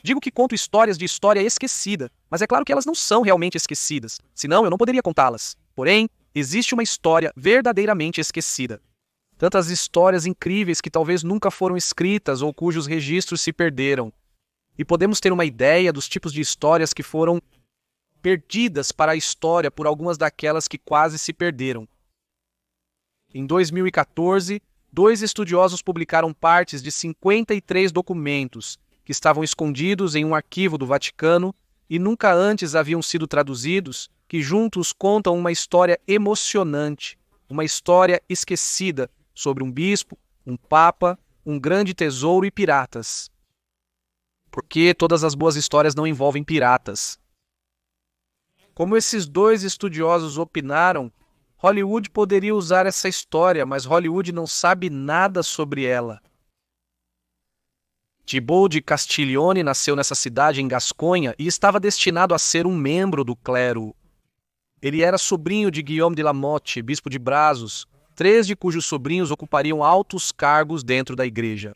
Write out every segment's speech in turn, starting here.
Digo que conto histórias de história esquecida, mas é claro que elas não são realmente esquecidas, senão eu não poderia contá-las. Porém, existe uma história verdadeiramente esquecida. Tantas histórias incríveis que talvez nunca foram escritas ou cujos registros se perderam. E podemos ter uma ideia dos tipos de histórias que foram perdidas para a história por algumas daquelas que quase se perderam. Em 2014, 2 estudiosos publicaram partes de 53 documentos que estavam escondidos em um arquivo do Vaticano e nunca antes haviam sido traduzidos, que juntos contam uma história emocionante, uma história esquecida sobre um bispo, um papa, um grande tesouro e piratas. Porque todas as boas histórias não envolvem piratas. Como esses 2 estudiosos opinaram, Hollywood poderia usar essa história, mas Hollywood não sabe nada sobre ela. Thibaut de Castiglione nasceu nessa cidade em Gasconha e estava destinado a ser um membro do clero. Ele era sobrinho de Guillaume de la Motte, bispo de Brazos, 3 de cujos sobrinhos ocupariam altos cargos dentro da igreja.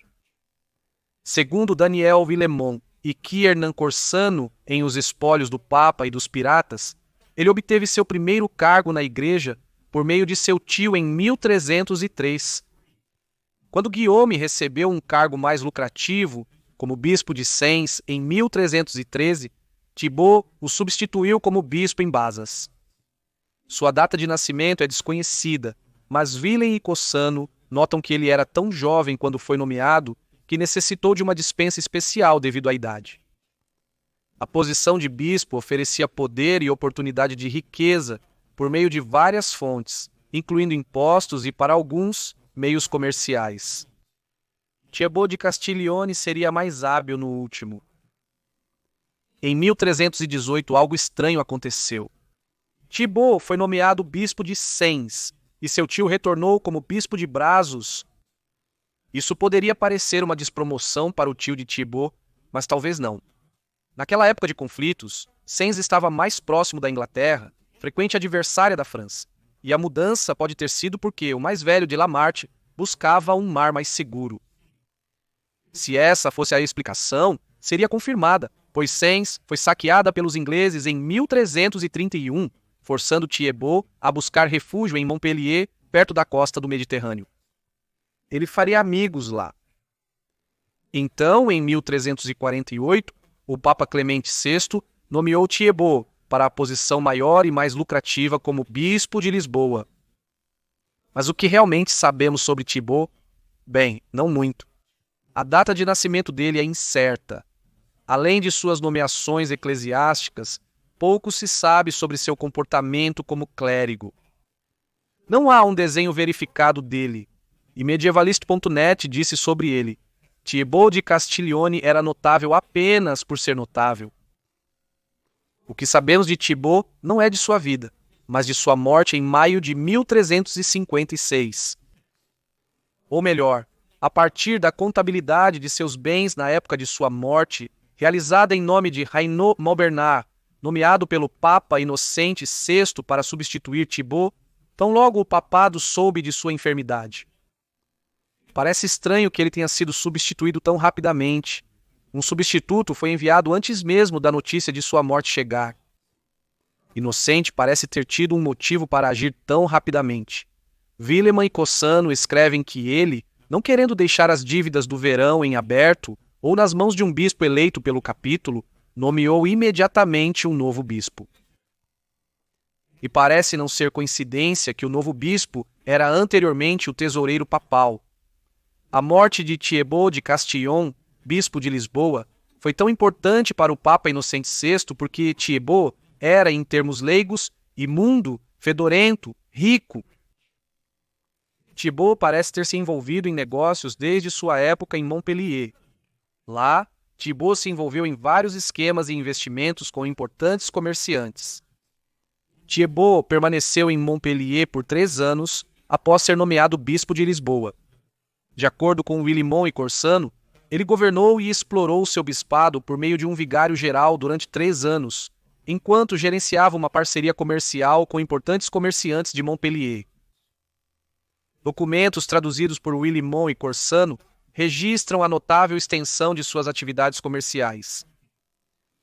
Segundo Daniel Villemont e Kiernan Corsano, em Os Espólios do Papa e dos Piratas, ele obteve seu primeiro cargo na igreja por meio de seu tio em 1303. Quando Guillaume recebeu um cargo mais lucrativo, como bispo de Sens, em 1313, Thibaut o substituiu como bispo em Bazas. Sua data de nascimento é desconhecida, mas Villen e Cossano notam que ele era tão jovem quando foi nomeado que necessitou de uma dispensa especial devido à idade. A posição de bispo oferecia poder e oportunidade de riqueza por meio de várias fontes, incluindo impostos e, para alguns, meios comerciais. Thibaut de Castiglione seria mais hábil no último. Em 1318, algo estranho aconteceu. Thibaut foi nomeado bispo de Sens e seu tio retornou como bispo de Brazos. Isso poderia parecer uma despromoção para o tio de Thibaut, mas talvez não. Naquela época de conflitos, Sens estava mais próximo da Inglaterra, frequente adversária da França, e a mudança pode ter sido porque o mais velho de Lamarck buscava um mar mais seguro. Se essa fosse a explicação, seria confirmada, pois Sens foi saqueada pelos ingleses em 1331, forçando Thibaut a buscar refúgio em Montpellier, perto da costa do Mediterrâneo. Ele faria amigos lá. Então, em 1348, o Papa Clemente VI nomeou Thibaut para a posição maior e mais lucrativa como bispo de Lisboa. Mas o que realmente sabemos sobre Thibaut? Bem, não muito. A data de nascimento dele é incerta. Além de suas nomeações eclesiásticas, pouco se sabe sobre seu comportamento como clérigo. Não há um desenho verificado dele, e Medievalist.net disse sobre ele: Thibaut de Castiglione era notável apenas por ser notável. O que sabemos de Thibaut não é de sua vida, mas de sua morte em maio de 1356. Ou melhor, a partir da contabilidade de seus bens na época de sua morte, realizada em nome de Renaud Maubernard, nomeado pelo Papa Inocente VI para substituir Thibaut, tão logo o papado soube de sua enfermidade. Parece estranho que ele tenha sido substituído tão rapidamente. Um substituto foi enviado antes mesmo da notícia de sua morte chegar. Inocente parece ter tido um motivo para agir tão rapidamente. Villeman e Cossano escrevem que ele, não querendo deixar as dívidas do verão em aberto ou nas mãos de um bispo eleito pelo capítulo, nomeou imediatamente um novo bispo. E parece não ser coincidência que o novo bispo era anteriormente o tesoureiro papal. A morte de Thibaut de Castillon, bispo de Lisboa, foi tão importante para o Papa Inocente VI porque Thibaut era, em termos leigos, imundo, fedorento, rico. Thibaut parece ter se envolvido em negócios desde sua época em Montpellier. Lá, Thibaut se envolveu em vários esquemas e investimentos com importantes comerciantes. Thibaut permaneceu em Montpellier por 3 anos após ser nomeado bispo de Lisboa. De acordo com Villemont e Corsano, ele governou e explorou seu bispado por meio de um vigário geral durante 3 anos, enquanto gerenciava uma parceria comercial com importantes comerciantes de Montpellier. Documentos traduzidos por Villemont e Corsano registram a notável extensão de suas atividades comerciais.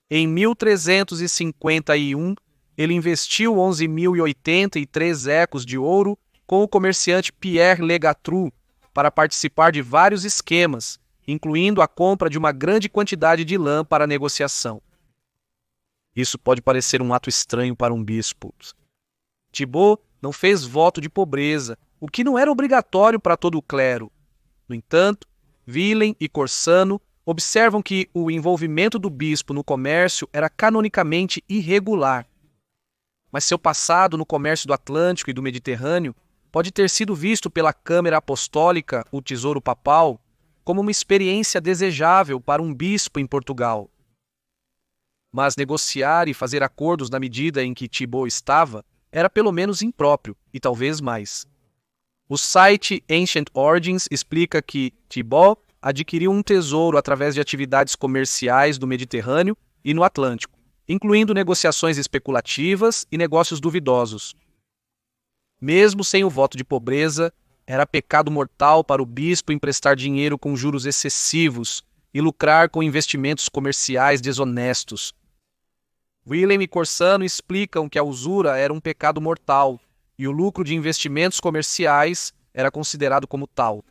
Em 1351, ele investiu 11.083 ecos de ouro com o comerciante Pierre Legatru para participar de vários esquemas, incluindo a compra de uma grande quantidade de lã para a negociação. Isso pode parecer um ato estranho para um bispo. Thibaut não fez voto de pobreza, o que não era obrigatório para todo o clero. No entanto, Willem e Corsano observam que o envolvimento do bispo no comércio era canonicamente irregular. Mas seu passado no comércio do Atlântico e do Mediterrâneo pode ter sido visto pela Câmara Apostólica, o Tesouro Papal, como uma experiência desejável para um bispo em Portugal. Mas negociar e fazer acordos na medida em que Thibaut estava era pelo menos impróprio, e talvez mais. O site Ancient Origins explica que Thibaut adquiriu um tesouro através de atividades comerciais do Mediterrâneo e no Atlântico, incluindo negociações especulativas e negócios duvidosos. Mesmo sem o voto de pobreza, era pecado mortal para o bispo emprestar dinheiro com juros excessivos e lucrar com investimentos comerciais desonestos. Willem e Corsano explicam que a usura era um pecado mortal e o lucro de investimentos comerciais era considerado como tal.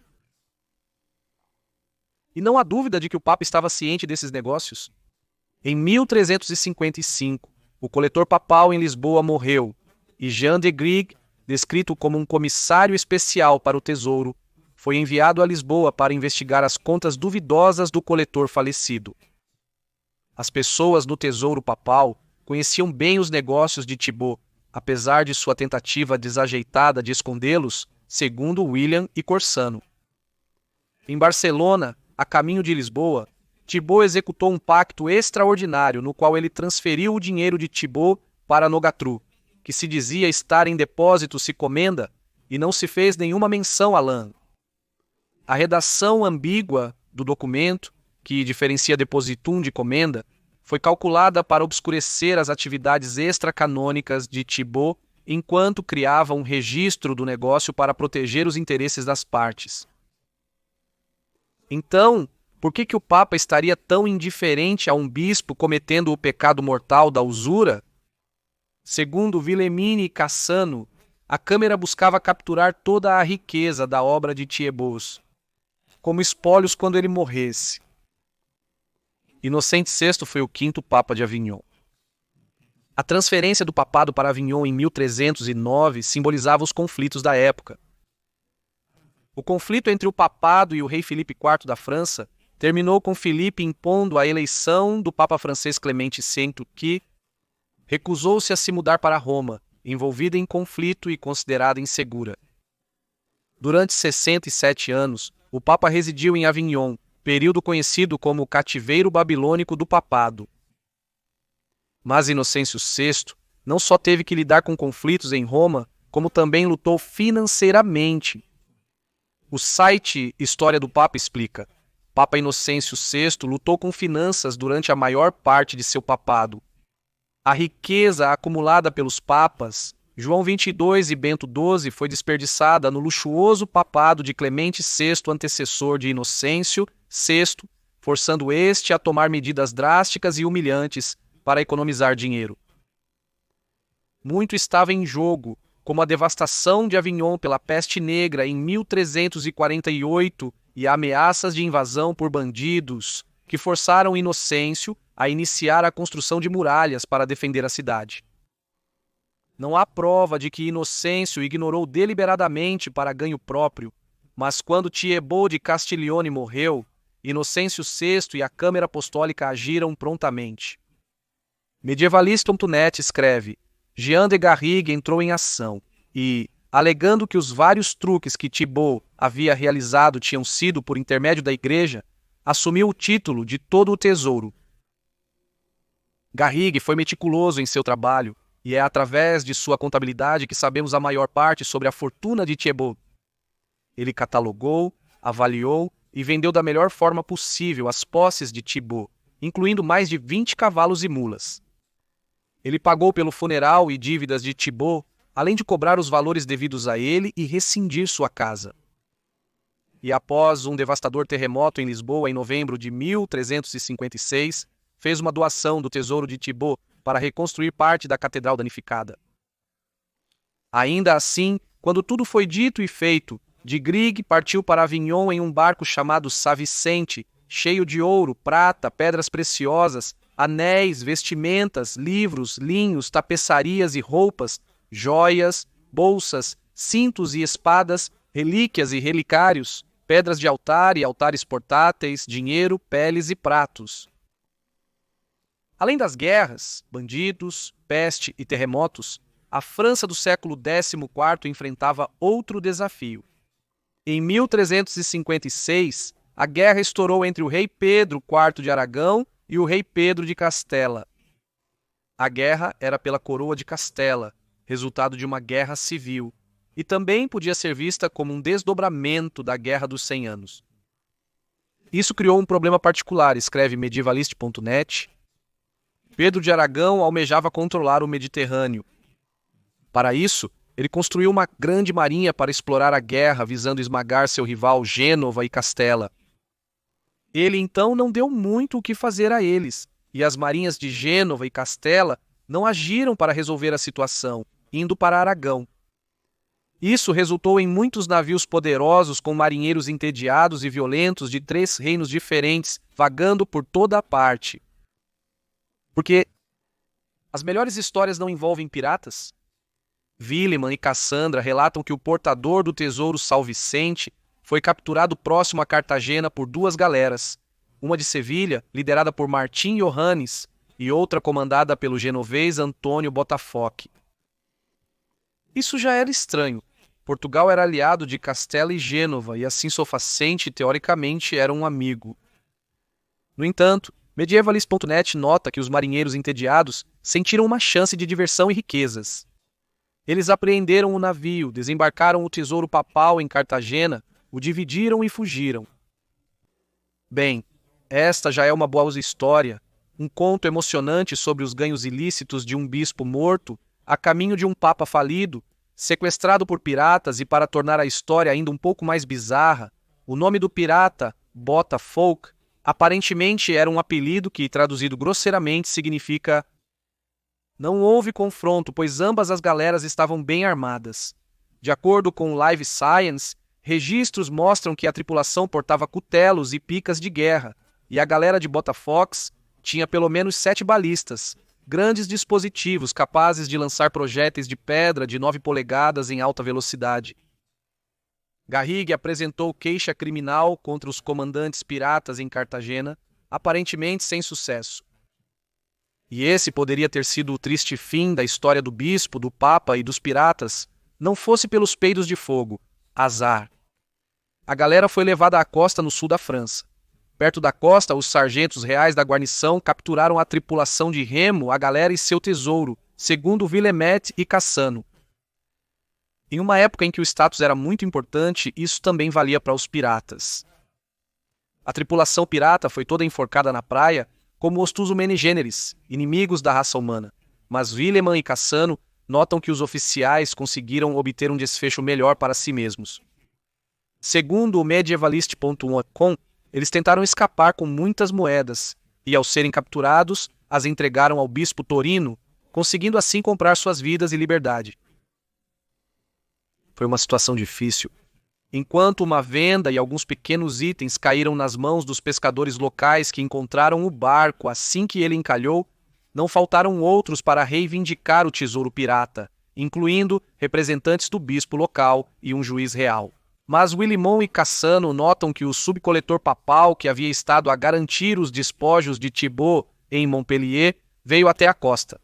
E não há dúvida de que o Papa estava ciente desses negócios. Em 1355, o coletor papal em Lisboa morreu e Jean de Grigue, descrito como um comissário especial para o tesouro, foi enviado a Lisboa para investigar as contas duvidosas do coletor falecido. As pessoas no tesouro papal conheciam bem os negócios de Thibaut, apesar de sua tentativa desajeitada de escondê-los, segundo William e Corsano. Em Barcelona, a caminho de Lisboa, Thibaut executou um pacto extraordinário no qual ele transferiu o dinheiro de Thibaut para Nogatru, que se dizia estar em depósito se comenda, e não se fez nenhuma menção a lã. A redação ambígua do documento, que diferencia depositum de comenda, foi calculada para obscurecer as atividades extracanônicas de Thibaut enquanto criava um registro do negócio para proteger os interesses das partes. Então, por que o Papa estaria tão indiferente a um bispo cometendo o pecado mortal da usura? Segundo Wilhelmine e Cassano, a Câmara buscava capturar toda a riqueza da obra de Thibaut, como espólios quando ele morresse. Inocente VI foi o quinto Papa de Avignon. A transferência do papado para Avignon em 1309 simbolizava os conflitos da época. O conflito entre o papado e o rei Filipe IV da França terminou com Filipe impondo a eleição do Papa francês Clemente VI, que recusou-se a se mudar para Roma, envolvida em conflito e considerada insegura. Durante 67 anos, o Papa residiu em Avignon, período conhecido como o cativeiro babilônico do papado. Mas Inocêncio VI não só teve que lidar com conflitos em Roma, como também lutou financeiramente. O site História do Papa explica: Papa Inocêncio VI lutou com finanças durante a maior parte de seu papado. A riqueza acumulada pelos papas, João XXII e Bento XII, foi desperdiçada no luxuoso papado de Clemente VI, antecessor de Inocêncio VI, forçando este a tomar medidas drásticas e humilhantes para economizar dinheiro. Muito estava em jogo, como a devastação de Avignon pela peste negra em 1348 e ameaças de invasão por bandidos, que forçaram Inocêncio a iniciar a construção de muralhas para defender a cidade. Não há prova de que Inocêncio ignorou deliberadamente para ganho próprio, mas quando Thibaut de Castiglione morreu, Inocêncio VI e a Câmara Apostólica agiram prontamente. Medievalista.net escreve: Jean de Garrigue entrou em ação e, alegando que os vários truques que Thibaut havia realizado tinham sido por intermédio da Igreja, assumiu o título de todo o tesouro. Garrigue foi meticuloso em seu trabalho e é através de sua contabilidade que sabemos a maior parte sobre a fortuna de Thibaut. Ele catalogou, avaliou e vendeu da melhor forma possível as posses de Thibaut, incluindo mais de 20 cavalos e mulas. Ele pagou pelo funeral e dívidas de Thibaut, além de cobrar os valores devidos a ele e rescindir sua casa. E após um devastador terremoto em Lisboa em novembro de 1356, fez uma doação do tesouro de Thibaut para reconstruir parte da catedral danificada. Ainda assim, quando tudo foi dito e feito, de Grieg partiu para Avignon em um barco chamado Savicente, cheio de ouro, prata, pedras preciosas, anéis, vestimentas, livros, linhos, tapeçarias e roupas, joias, bolsas, cintos e espadas, relíquias e relicários, pedras de altar e altares portáteis, dinheiro, peles e pratos. Além das guerras, bandidos, peste e terremotos, a França do século XIV enfrentava outro desafio. Em 1356, a guerra estourou entre o rei Pedro IV de Aragão e o rei Pedro de Castela. A guerra era pela coroa de Castela, resultado de uma guerra civil, e também podia ser vista como um desdobramento da Guerra dos 100 Anos. Isso criou um problema particular, escreve medievalist.net. Pedro de Aragão almejava controlar o Mediterrâneo. Para isso, ele construiu uma grande marinha para explorar a guerra, visando esmagar seu rival Gênova e Castela. Ele então não deu muito o que fazer a eles, e as marinhas de Gênova e Castela não agiram para resolver a situação, indo para Aragão. Isso resultou em muitos navios poderosos com marinheiros entediados e violentos de 3 reinos diferentes, vagando por toda a parte. Porque as melhores histórias não envolvem piratas? Willeman e Cassandra relatam que o portador do tesouro Salvicente foi capturado próximo a Cartagena por 2 galeras, uma de Sevilha, liderada por Martim Johannes, e outra comandada pelo genovês Antônio Botafoque. Isso já era estranho. Portugal era aliado de Castela e Gênova, e assim Salvicente, teoricamente, era um amigo. No entanto, medievalist.net nota que os marinheiros entediados sentiram uma chance de diversão e riquezas. Eles apreenderam o navio, desembarcaram o tesouro papal em Cartagena, o dividiram e fugiram. Bem, esta já é uma boa história, um conto emocionante sobre os ganhos ilícitos de um bispo morto a caminho de um papa falido, sequestrado por piratas, e para tornar a história ainda um pouco mais bizarra, o nome do pirata, Botafoque, aparentemente era um apelido que, traduzido grosseiramente, significa não houve confronto, pois ambas as galeras estavam bem armadas. De acordo com Live Science, registros mostram que a tripulação portava cutelos e picas de guerra, e a galera de Botafoque tinha pelo menos 7 balistas, grandes dispositivos capazes de lançar projéteis de pedra de 9 polegadas em alta velocidade. Garrigue apresentou queixa criminal contra os comandantes piratas em Cartagena, aparentemente sem sucesso. E esse poderia ter sido o triste fim da história do bispo, do papa e dos piratas, não fosse pelos peidos de fogo. Azar. A galera foi levada à costa no sul da França. Perto da costa, os sargentos reais da guarnição capturaram a tripulação de remo, a galera e seu tesouro, segundo Willemette e Cassano. Em uma época em que o status era muito importante, isso também valia para os piratas. A tripulação pirata foi toda enforcada na praia, como os Tusumene Generis, inimigos da raça humana, mas Willeman e Cassano notam que os oficiais conseguiram obter um desfecho melhor para si mesmos. Segundo o medievalist.com, eles tentaram escapar com muitas moedas e, ao serem capturados, as entregaram ao bispo Torino, conseguindo assim comprar suas vidas e liberdade. Foi uma situação difícil. Enquanto uma venda e alguns pequenos itens caíram nas mãos dos pescadores locais que encontraram o barco assim que ele encalhou, não faltaram outros para reivindicar o tesouro pirata, incluindo representantes do bispo local e um juiz real. Mas Willimon e Cassano notam que o subcoletor papal que havia estado a garantir os despojos de Thibaut em Montpellier veio até a costa.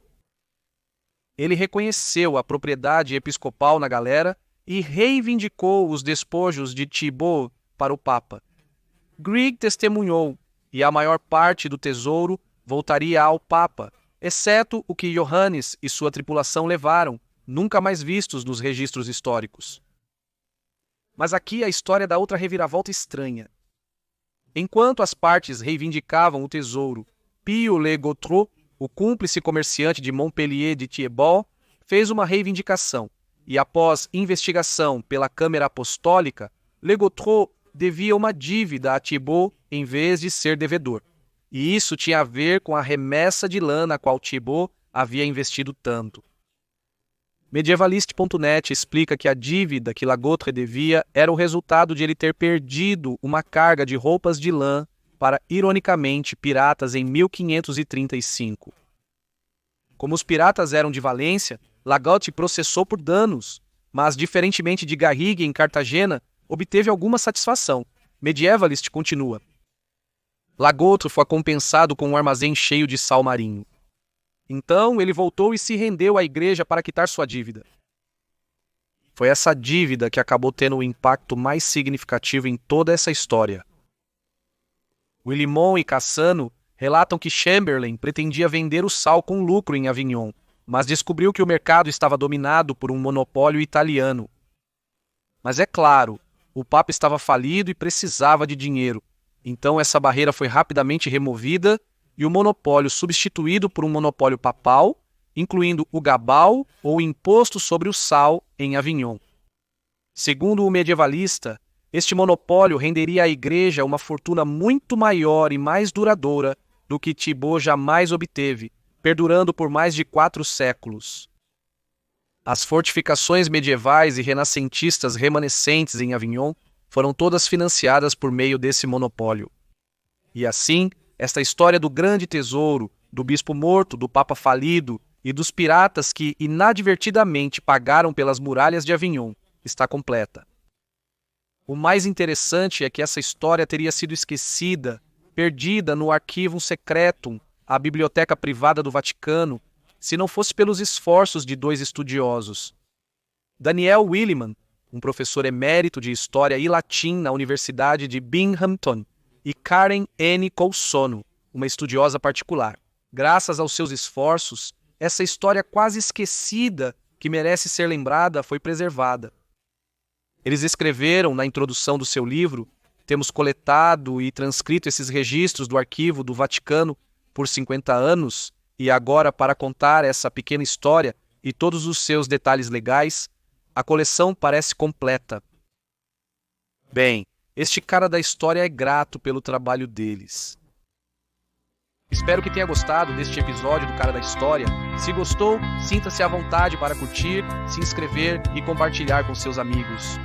Ele reconheceu a propriedade episcopal na galera e reivindicou os despojos de Thibaut para o Papa. Grieg testemunhou, e a maior parte do tesouro voltaria ao Papa, exceto o que Johannes e sua tripulação levaram, nunca mais vistos nos registros históricos. Mas aqui a história dá outra reviravolta estranha. Enquanto as partes reivindicavam o tesouro, Pio Le Gautreau, o cúmplice comerciante de Montpellier de Thibaut, fez uma reivindicação, e após investigação pela Câmara Apostólica, Le Gautreau devia uma dívida a Thibaut em vez de ser devedor. E isso tinha a ver com a remessa de lã na qual Thibaut havia investido tanto. Medievalist.net explica que a dívida que Lagoutre devia era o resultado de ele ter perdido uma carga de roupas de lã para, ironicamente, piratas em 1535. Como os piratas eram de Valência, Lagoutre processou por danos, mas, diferentemente de Garrigue em Cartagena, obteve alguma satisfação. Medievalist continua. Lagoutre foi compensado com um armazém cheio de sal marinho. Então ele voltou e se rendeu à igreja para quitar sua dívida. Foi essa dívida que acabou tendo o impacto mais significativo em toda essa história. Willimon e Cassano relatam que Chamberlain pretendia vender o sal com lucro em Avignon, mas descobriu que o mercado estava dominado por um monopólio italiano. Mas é claro, o Papa estava falido e precisava de dinheiro, então essa barreira foi rapidamente removida e o monopólio substituído por um monopólio papal, incluindo o gabal ou imposto sobre o sal em Avignon. Segundo o medievalista, este monopólio renderia à igreja uma fortuna muito maior e mais duradoura do que Thibaut jamais obteve, perdurando por mais de 4 séculos. As fortificações medievais e renascentistas remanescentes em Avignon foram todas financiadas por meio desse monopólio. E assim, esta história do grande tesouro, do bispo morto, do papa falido e dos piratas que inadvertidamente pagaram pelas muralhas de Avignon está completa. O mais interessante é que essa história teria sido esquecida, perdida no Archivum Secretum, a biblioteca privada do Vaticano, se não fosse pelos esforços de 2 estudiosos. Daniel Williman, um professor emérito de História e Latim na Universidade de Binghamton, e Karen N. Coulsono, uma estudiosa particular. Graças aos seus esforços, essa história quase esquecida, que merece ser lembrada, foi preservada. Eles escreveram, na introdução do seu livro, temos coletado e transcrito esses registros do arquivo do Vaticano por 50 anos, e agora, para contar essa pequena história e todos os seus detalhes legais, a coleção parece completa. Bem, este cara da história é grato pelo trabalho deles. Espero que tenha gostado deste episódio do Cara da História. Se gostou, sinta-se à vontade para curtir, se inscrever e compartilhar com seus amigos.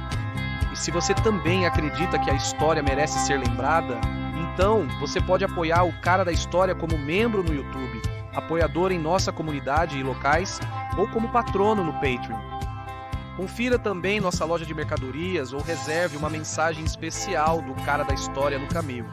E se você também acredita que a história merece ser lembrada, então você pode apoiar o Cara da História como membro no YouTube, apoiador em nossa comunidade e locais, ou como patrono no Patreon. Confira também nossa loja de mercadorias ou reserve uma mensagem especial do Cara da História no Camil.